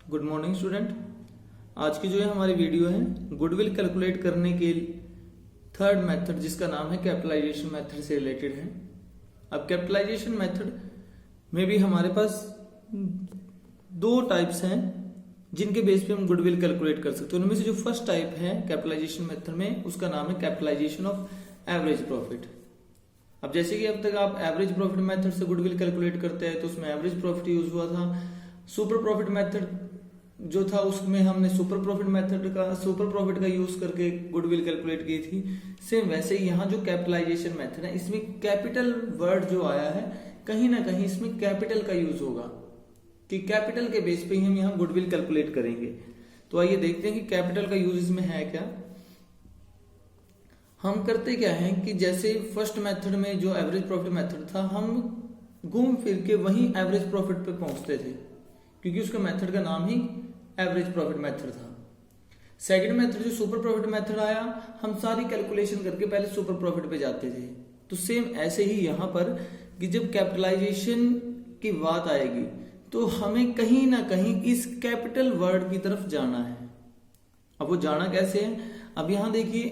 Good morning student. आज की जो है हमारी वीडियो है गुडविल कैलकुलेट करने के थर्ड मेथड जिसका नाम है कैपिटलाइजेशन मेथड से रिलेटेड है। अब कैपिटलाइजेशन मेथड में भी हमारे पास दो टाइप्स हैं जिनके बेस पे हम गुडविल कैलकुलेट कर सकते हैं। उनमें से जो फर्स्ट टाइप है कैपिटलाइजेशन मेथड में उसका नाम है कैपिटलाइजेशन ऑफ एवरेज प्रॉफिट। अब जैसे कि अब तक आप एवरेज प्रॉफिट मेथड से गुडविल कैलकुलेट करते हैं तो उसमें एवरेज प्रॉफिट यूज हुआ था। सुपर प्रॉफिट मेथड जो था उसमें हमने सुपर प्रॉफिट का यूज करके गुडविल कैलकुलेट की थी। सेम वैसे ही यहाँ जो कैपिटलाइजेशन मेथड है इसमें कैपिटल वर्ड जो आया है कहीं ना कहीं इसमें कैपिटल का यूज होगा कि कैपिटल के बेस पे ही हम यहाँ गुडविल कैलकुलेट करेंगे। तो आइए देखते हैं कि कैपिटल का यूज इसमें है क्या। हम करते क्या है कि जैसे फर्स्ट मेथड में जो एवरेज प्रॉफिट मेथड था हम घूम फिर के वही एवरेज प्रॉफिट पे पहुंचते थे क्योंकि उसका मेथड का नाम ही एवरेज प्रॉफिट मेथड था। सेकंड मेथड जो सुपर प्रॉफिट मेथड आया हम सारी कैलकुलेशन करके पहले सुपर प्रॉफिट पे जाते थे। तो सेम ऐसे ही यहां पर कि जब कैपिटलाइजेशन की बात आएगी तो हमें कहीं ना कहीं इस कैपिटल वर्ड की तरफ जाना है। अब वो जाना कैसे है, अब यहां देखिए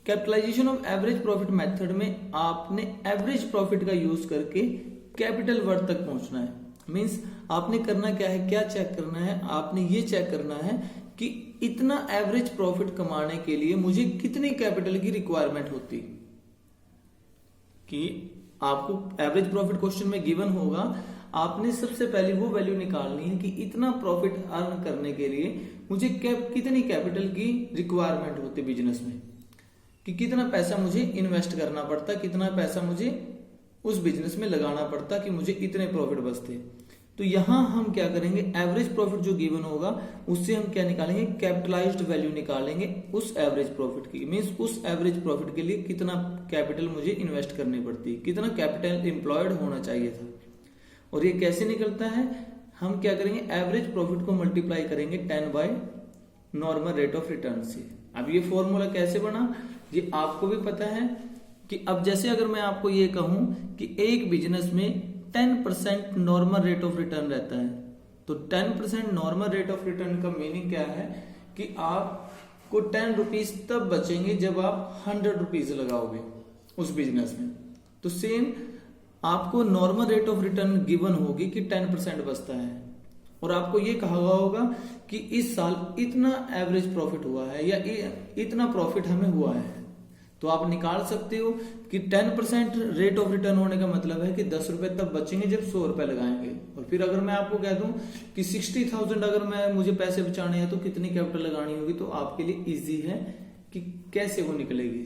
capitalization of average profit method में आपने एवरेज प्रॉफिट का यूज करके कैपिटल वर्ड तक पहुंचना है। मींस आपने करना क्या है, क्या चेक करना है, आपने ये चेक करना है कि इतना एवरेज प्रॉफिट कमाने के लिए मुझे कितनी कैपिटल की रिक्वायरमेंट होती। कि आपको एवरेज प्रॉफिट क्वेश्चन में गिवन होगा, आपने सबसे पहले वो वैल्यू निकालनी है कि इतना प्रॉफिट अर्न करने के लिए मुझे कितनी कैपिटल की रिक्वायरमेंट होती बिजनेस में, कि कितना पैसा मुझे इन्वेस्ट करना पड़ता, कितना पैसा मुझे उस बिजनेस में लगाना पड़ता कि मुझे इतने प्रॉफिट बचते। तो यहां हम क्या करेंगे, एवरेज प्रॉफिट जो गिवन होगा उससे हम क्या निकालेंगे, कैपिटलाइज्ड वैल्यू निकालेंगे उस एवरेज प्रॉफिट की। मींस उस एवरेज प्रॉफिट के लिए कितना कैपिटल मुझे इन्वेस्ट करनी पड़ती, कितना कैपिटल एम्प्लॉयड होना चाहिए था। और ये कैसे निकलता है, हम क्या करेंगे, एवरेज प्रॉफिट को मल्टीप्लाई करेंगे 10 bye normal rate of return से। अब ये फॉर्मूला कैसे बना ये आपको भी पता है कि अब जैसे अगर मैं आपको ये कहूं कि एक बिजनेस में 10% नॉर्मल रेट ऑफ रिटर्न रहता है तो 10% नॉर्मल रेट ऑफ रिटर्न का मीनिंग क्या है कि आपको 10 रुपीज तब बचेंगे जब आप 100 रुपीज लगाओगे उस बिजनेस में। तो सेम आपको normal rate of return given होगी कि 10% बचता है और आपको ये कहा हुआ होगा कि इस साल इतना एवरेज प्रॉफिट हुआ है या इतना प्रॉफिट हमें हुआ है। तो आप निकाल सकते हो कि 10% रेट ऑफ रिटर्न होने का मतलब है कि 10 रुपए तब बचेंगे जब 100 रुपए लगाएंगे। और फिर अगर मैं आपको कह दूं कि 60,000 अगर मुझे पैसे बचाने हैं तो कितनी कैपिटल लगानी होगी, तो आपके लिए इजी है कि कैसे वो निकलेगी।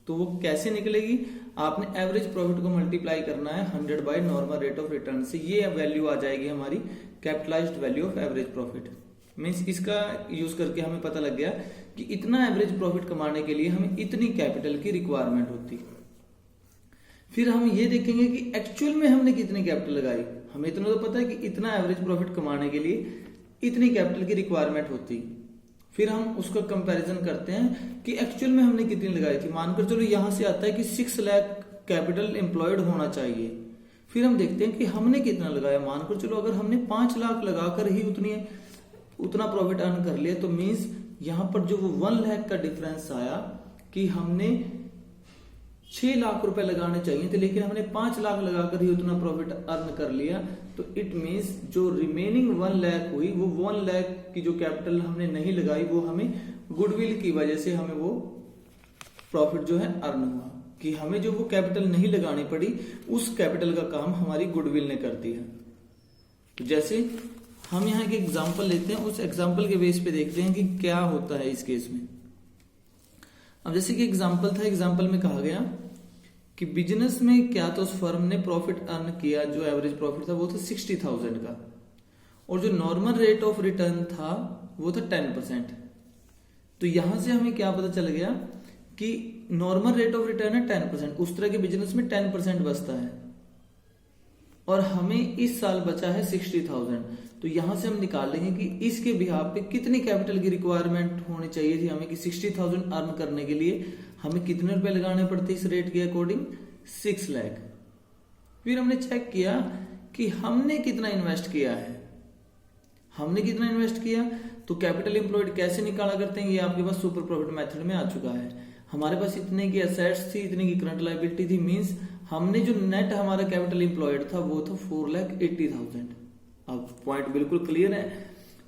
तो वो कैसे निकलेगी, आपने एवरेज प्रॉफिट को मल्टीप्लाई करना है 100 bye normal rate of return से। ये वैल्यू आ जाएगी हमारी capitalised value of average profit. Means इसका यूज करके हमें पता लग गया कि इतना एवरेज प्रॉफिट कमाने के लिए हमें इतनी कैपिटल की रिक्वायरमेंट होती। फिर हम ये देखेंगे कि एक्चुअल में हमने कितनी कैपिटल लगाई। हमें इतना तो पता है कि इतना एवरेज प्रॉफिट कमाने के लिए इतनी कैपिटल की रिक्वायरमेंट होती। फिर हम उसका कंपैरिजन करते हैं कि एक्चुअल में हमने कितनी लगाई थी। मानकर चलो यहां से आता है कि 6 लाख कैपिटल एम्प्लॉयड होना चाहिए। फिर हम देखते हैं कि हमने कितना लगाया। मानकर चलो अगर हमने 5 लाख लगाकर ही उतना प्रॉफिट अर्न कर लिया तो मीन्स यहां पर जो वो 1 लाख का डिफरेंस आया कि हमने 6 लाख रुपए लगाने चाहिए थे लेकिन हमने 5 लाख लगाकर ही उतना प्रॉफिट अर्न कर लिया। तो इट मीन्स जो रिमेनिंग 1 लाख हुई वो 1 लाख की जो कैपिटल हमने नहीं लगाई वो हमें गुडविल की वजह से हमें वो प्रॉफिट जो है अर्न हुआ। कि हमें जो वो कैपिटल नहीं लगानी पड़ी उस कैपिटल का काम हमारी गुडविल ने कर दिया। तो जैसे हम यहाँ के एग्जाम्पल लेते हैं, उस एग्जाम्पल के बेस पे देखते हैं कि क्या होता है इस केस में। अब जैसे कि एग्जाम्पल था, एग्जाम्पल में कहा गया कि बिजनेस में क्या तो उस फर्म ने प्रॉफिट अर्न किया, जो एवरेज प्रॉफिट था वो था 60,000 का और जो नॉर्मल रेट ऑफ रिटर्न था वो था 10%। तो यहां से हमें क्या पता चल गया कि नॉर्मल रेट ऑफ रिटर्न है 10%, उस तरह के बिजनेस में 10% बचता है और हमें इस साल बचा है 60,000। तो यहां से हम निकाल लेंगे कि इसके बिहाफ पे कितनी कैपिटल की रिक्वायरमेंट होनी चाहिए थी हमें कि 60,000 अर्न करने के लिए हमें कितने रुपए लगाने पड़ते इस रेट के अकॉर्डिंग, 6 लाख। फिर हमने चेक किया कि हमने कितना इन्वेस्ट किया है। हमने कितना इन्वेस्ट किया, तो कैपिटल एम्प्लॉयड कैसे निकाला करते हैं, ये आपके पास सुपर प्रॉफिट मेथड में आ चुका है। हमारे पास इतने की एसेट्स थी, इतने की करंट लायबिलिटी थी, मींस हमने जो नेट हमारा कैपिटल एम्प्लॉयड था वो था 4,80,000। अब पॉइंट बिल्कुल क्लियर है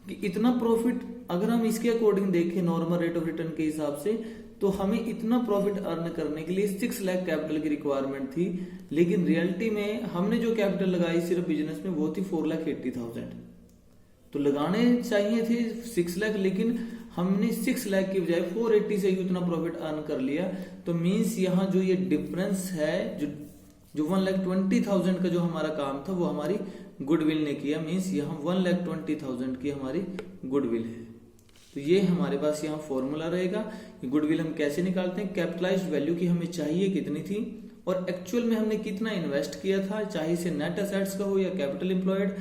कि इतना प्रॉफिट अगर हम इसके अकॉर्डिंग देखें नॉर्मल रेट ऑफ रिटर्न के हिसाब से, तो हमें इतना प्रॉफिट अर्न करने के लिए 6 लाख कैपिटल की रिक्वायरमेंट थी, लेकिन रियलिटी में हमने जो कैपिटल लगाई सिर्फ बिजनेस में वो थी 4,80,000। तो लगाने चाहिए थे 6 लाख, लेकिन हमने 6 लाख की बजाय 480 से ही उतना प्रॉफिट अर्न कर लिया। तो मीन्स यहाँ जो ये डिफरेंस है, जो 1,20,000 का जो हमारा काम था वो हमारी गुडविल ने किया। मीन्स यहाँ 1,20,000 की हमारी गुडविल है। तो ये हमारे पास यहाँ फॉर्मूला रहेगा कि गुडविल हम कैसे निकालते हैं। कैपिटलाइज्ड वैल्यू की हमें चाहिए कितनी थी और एक्चुअल में हमने कितना इन्वेस्ट किया था, चाहे इसे नेट एसेट्स का हो या कैपिटल एम्प्लॉयड,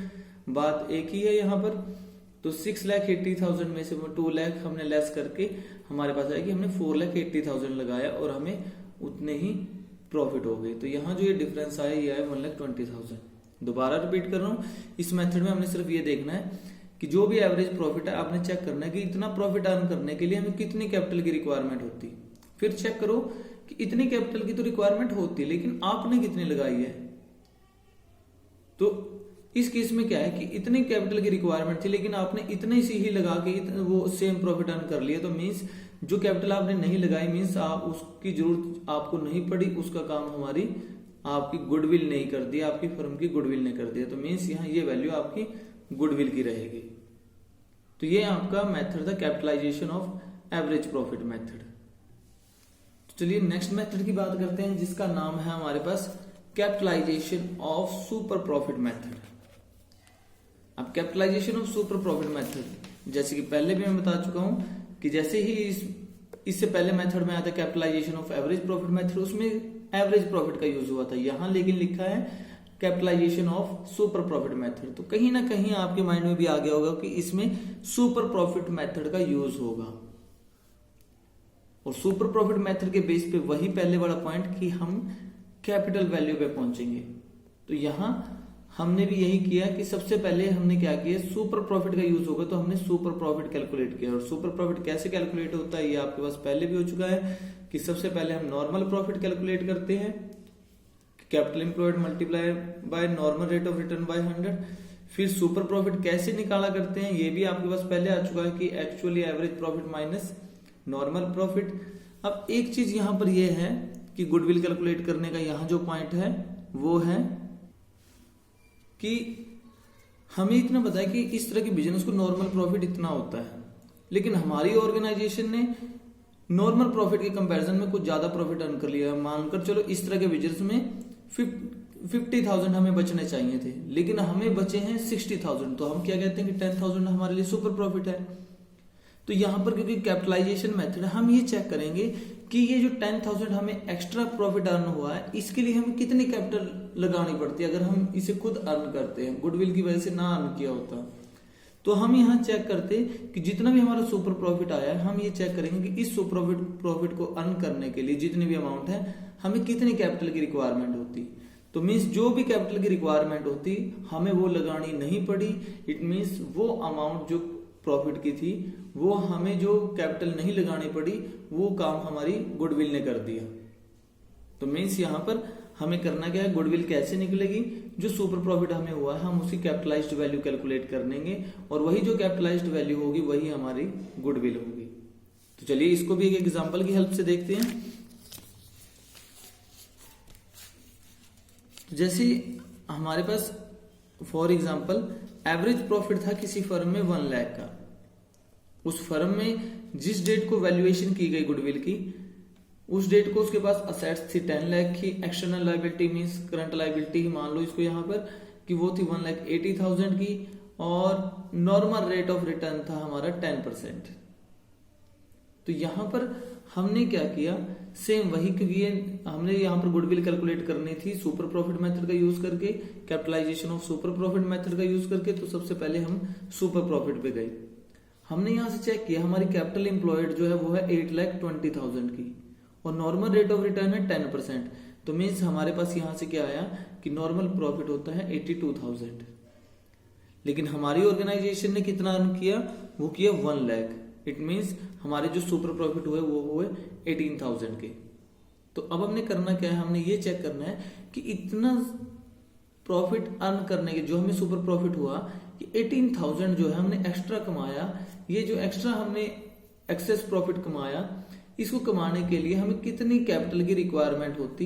बात एक ही है यहाँ पर। तो 6,80,000 में से 2 लाख हमने लेस करके हमारे पास आया कि हमने 4,80,000 लगाया और हमें उतने ही प्रॉफिट हो गए। तो यहाँ जो ये डिफरेंस आया ये आया 1,20,000। दोबारा रिपीट कर रहा हूँ, इस मेथड में हमने सिर्फ ये देखना है कि जो भी एवरेज प्रॉफिट है आपने चेक करना है कि इतना प्रॉफिट अर्न करने के लिए हमें कितनी कैपिटल की रिक्वायरमेंट होती। फिर चेक करो कि इतनी कैपिटल की तो रिक्वायरमेंट होती, लेकिन आपने कितनी लगाई है। तो इस केस में क्या है कि इतनी कैपिटल की रिक्वायरमेंट थी, लेकिन आपने इतने सी ही लगा के वो सेम प्रॉफिट अर्न कर लिया। तो मीन्स जो कैपिटल आपने नहीं लगाई, मीन्स आप उसकी जरूरत आपको नहीं पड़ी, उसका काम हमारी आपकी गुडविल नहीं कर दिया, आपकी फर्म की गुडविल ने कर दिया। तो मीन्स यहाँ ये वैल्यू आपकी गुडविल की रहेगी। तो ये आपका मेथड था capitalization of average profit method. तो चलिए नेक्स्ट मेथड की बात करते हैं, जिसका नाम है हमारे पास capitalization of super profit method. अब capitalization of super profit method, जैसे कि पहले भी मैं बता चुका हूं कि जैसे ही इससे पहले मेथड में आता capitalization of average profit method, उसमें एवरेज प्रॉफिट का यूज हुआ था। यहां लेकिन लिखा है capitalization of super profit method. तो कहीं ना कहीं आपके माइंड में भी आ गया होगा कि इसमें सुपर प्रॉफिट मेथड का यूज होगा। और सुपर प्रॉफिट मेथड के बेस पे वही पहले वाला पॉइंट कि हम कैपिटल वैल्यू पे पहुंचेंगे। तो यहां हमने भी यही किया कि सबसे पहले हमने क्या किया, सुपर प्रॉफिट का यूज होगा तो हमने सुपर प्रॉफिट कैलकुलेट किया। और सुपर प्रॉफिट कैसे कैलकुलेट होता है ये आपके पास पहले भी हो चुका है कि सबसे पहले हम नॉर्मल प्रॉफिट कैलकुलेट करते हैं, capital employed multiply by normal rate of return by 100। फिर सुपर प्रॉफिट कैसे निकाला करते हैं ये भी आपके पास पहले आ चुका है कि actually average profit minus normal profit. अब एक चीज यहां पर यह है कि गुडविल कैलकुलेट करने का यहां जो पॉइंट है वो है कि हमें इतना पता है कि इस तरह के बिजनेस को नॉर्मल प्रॉफिट इतना होता है, लेकिन हमारी ऑर्गेनाइजेशन ने नॉर्मल प्रॉफिट के कंपैरिजन में कुछ ज्यादा प्रॉफिट अर्न कर लिया। मानकर चलो इस तरह के बिजनेस में 50,000 हमें बचने चाहिए थे, लेकिन हमें बचे हैं 60,000। तो हम क्या कहते हैं कि 10,000 हमारे लिए सुपर प्रॉफिट है। तो यहां पर क्योंकि कैपिटलाइजेशन मेथड है, हम ये चेक करेंगे कि ये जो 10,000 हमें एक्स्ट्रा प्रॉफिट अर्न हुआ है, इसके लिए हमें कितनी कैपिटल लगानी पड़ती है अगर हम इसे खुद अर्न करते हैं, गुडविल की वजह से ना अर्न किया होता। तो हम यहाँ चेक करते कि जितना भी हमारा सुपर प्रॉफिट आया है, हम ये चेक करेंगे कि इस सुपर प्रॉफिट को अर्न करने के लिए जितनी भी अमाउंट है हमें कितनी कैपिटल की रिक्वायरमेंट होती। तो मीन्स जो भी कैपिटल की रिक्वायरमेंट होती हमें वो लगानी नहीं पड़ी। इट मीन्स वो अमाउंट जो प्रॉफिट की थी वो हमें जो कैपिटल नहीं लगानी पड़ी वो काम हमारी गुडविल ने कर दिया। तो मीन्स यहाँ पर हमें करना क्या है, गुडविल कैसे निकलेगी, जो सुपर प्रॉफिट हमें हुआ है हम उसी कैपिटलाइज्ड वैल्यू कैलकुलेट कर लेंगे और वही जो कैपिटलाइज्ड वैल्यू होगी वही हमारी गुडविल होगी। तो चलिए इसको भी एक एग्जांपल की हेल्प से देखते हैं। जैसे हमारे पास फॉर एग्जांपल एवरेज प्रॉफिट था किसी फर्म में 1 लाख का। उस फर्म में जिस डेट को वैल्यूएशन की गई गुडविल की, उस डेट को उसके पास असेट्स थी 10 लाख की, external liability means current liability ही मान लो इसको यहाँ पर कि वो थी 1,80,000 की, और नॉर्मल रेट ऑफ रिटर्न था हमारा 10%। तो यहां पर हमने क्या किया, सेम वही, क्योंकि हमने यहाँ पर गुडविल कैलकुलेट करनी थी सुपर प्रॉफिट मेथड का यूज करके, capitalization of super profit method का यूज करके। तो सबसे पहले हम सुपर प्रॉफिट पे गए। हमने यहां से चेक किया हमारी कैपिटल एम्प्लॉयड जो है वो है 8,20,000 की और नॉर्मल रेट ऑफ रिटर्न है 10%। तो मीन्स हमारे पास यहां से क्या आया कि नॉर्मल प्रॉफिट होता है 82,000। लेकिन हमारी ऑर्गेनाइजेशन ने कितना अर्न किया, वो किया 1 लाख। इट मीन्स हमारे जो सुपर प्रॉफिट हुए वो हुए 18,000 के। तो अब हमने करना क्या है, हमने ये चेक करना है कि इतना प्रॉफिट अर्न करने के जो हमें सुपर प्रॉफिट हुआ कि 18,000 जो है हमने एक्स्ट्रा कमाया, ये जो एक्स्ट्रा हमने एक्सेस प्रॉफिट कमाया, इसको कमाने के लिए हमें कितनी कैपिटल की रिक्वायरमेंट होती,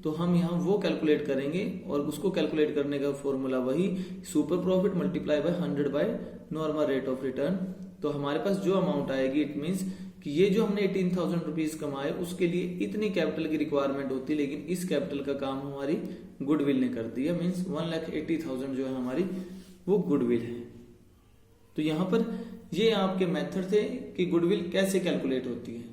तो हम यहाँ वो कैलकुलेट करेंगे और उसको कैलकुलेट करने का फॉर्मूला वही super profit multiply by 100 bye normal rate of return. तो हमारे पास जो अमाउंट आएगी, इट मीन्स कि ये जो हमने 18,000 रुपीज कमाए उसके लिए इतनी कैपिटल की रिक्वायरमेंट होती, लेकिन इस कैपिटल का काम हमारी गुडविल ने कर दिया। मीन्स 1,80,000 जो है हमारी वो गुडविल है। तो यहाँ पर ये आपके मेथड थे कि गुडविल कैसे कैलकुलेट होती है।